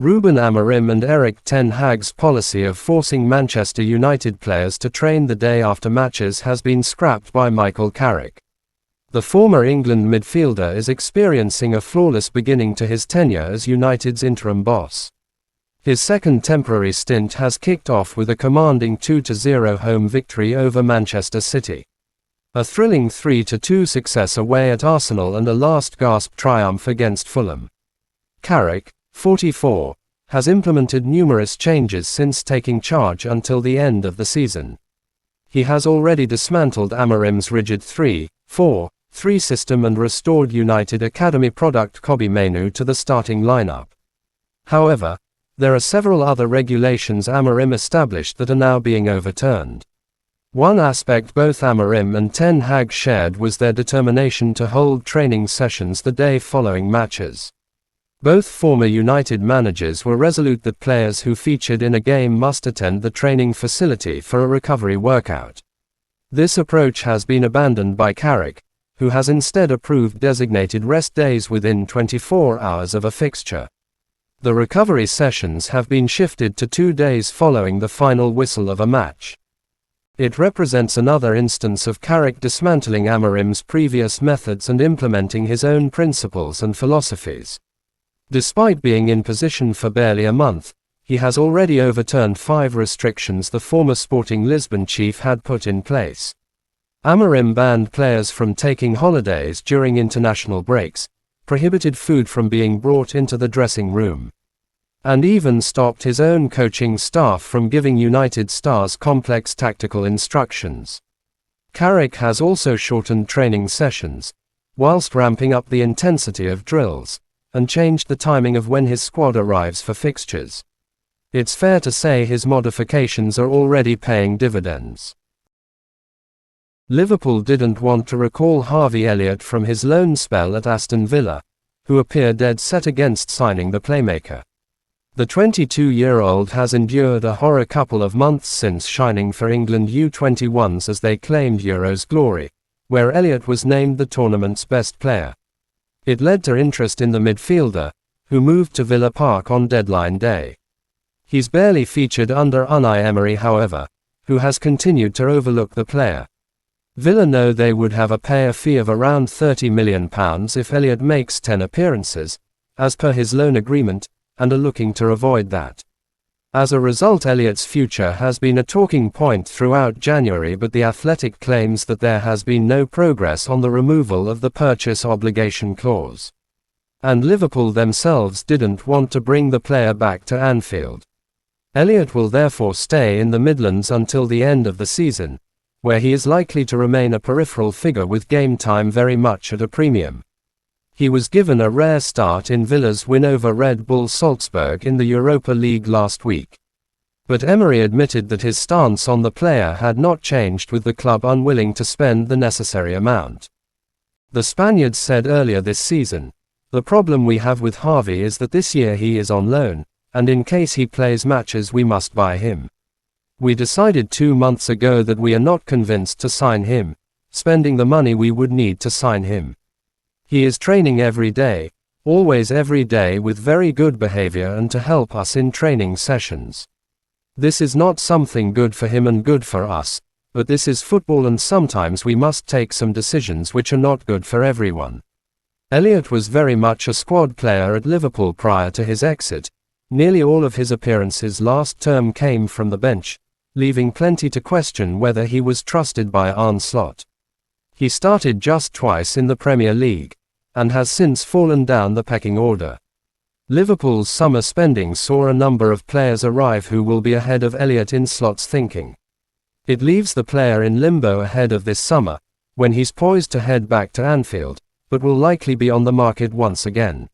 Ruben Amorim and Erik ten Hag's policy of forcing Manchester United players to train the day after matches has been scrapped by Michael Carrick. The former England midfielder is experiencing a flawless beginning to his tenure as United's interim boss. His second temporary stint has kicked off with a commanding 2-0 home victory over Manchester City. A thrilling 3-2 success away at Arsenal and a last-gasp triumph against Fulham. Carrick, 44, has implemented numerous changes since taking charge until the end of the season. He has already dismantled Amorim's rigid 3-4-3 system and restored United Academy product Kobbie Mainoo to the starting lineup. However, there are several other regulations Amorim established that are now being overturned. One aspect both Amorim and ten Hag shared was their determination to hold training sessions the day following matches. Both former United managers were resolute that players who featured in a game must attend the training facility for a recovery workout. This approach has been abandoned by Carrick, who has instead approved designated rest days within 24 hours of a fixture. The recovery sessions have been shifted to 2 days following the final whistle of a match. It represents another instance of Carrick dismantling Amorim's previous methods and implementing his own principles and philosophies. Despite being in position for barely a month, he has already overturned 5 restrictions the former Sporting Lisbon chief had put in place. Amorim banned players from taking holidays during international breaks, prohibited food from being brought into the dressing room, and even stopped his own coaching staff from giving United stars complex tactical instructions. Carrick has also shortened training sessions, whilst ramping up the intensity of drills, and changed the timing of when his squad arrives for fixtures. It's fair to say his modifications are already paying dividends. Liverpool didn't want to recall Harvey Elliott from his loan spell at Aston Villa, who appear dead set against signing the playmaker. The 22-year-old has endured a horror couple of months since shining for England U21s as they claimed Euros glory, where Elliott was named the tournament's best player. It led to interest in the midfielder, who moved to Villa Park on deadline day. He's barely featured under Unai Emery, however, who has continued to overlook the player. Villa know they would have a pay fee of around £30 million if Elliott makes 10 appearances, as per his loan agreement, and are looking to avoid that. As a result, Elliott's future has been a talking point throughout January, but The Athletic claims that there has been no progress on the removal of the purchase obligation clause. And Liverpool themselves didn't want to bring the player back to Anfield. Elliott will therefore stay in the Midlands until the end of the season, where he is likely to remain a peripheral figure with game time very much at a premium. He was given a rare start in Villa's win over Red Bull Salzburg in the Europa League last week. But Emery admitted that his stance on the player had not changed, with the club unwilling to spend the necessary amount. The Spaniard said earlier this season, "The problem we have with Harvey is that this year he is on loan, and in case he plays matches we must buy him. We decided 2 months ago that we are not convinced to sign him, spending the money we would need to sign him. He is training every day, always every day, with very good behavior and to help us in training sessions. This is not something good for him and good for us, but this is football and sometimes we must take some decisions which are not good for everyone." Elliott was very much a squad player at Liverpool prior to his exit. Nearly all of his appearances last term came from the bench, leaving plenty to question whether he was trusted by Arne Slot. He started just twice in the Premier League, and has since fallen down the pecking order. Liverpool's summer spending saw a number of players arrive who will be ahead of Elliott in Slot's thinking. It leaves the player in limbo ahead of this summer, when he's poised to head back to Anfield, but will likely be on the market once again.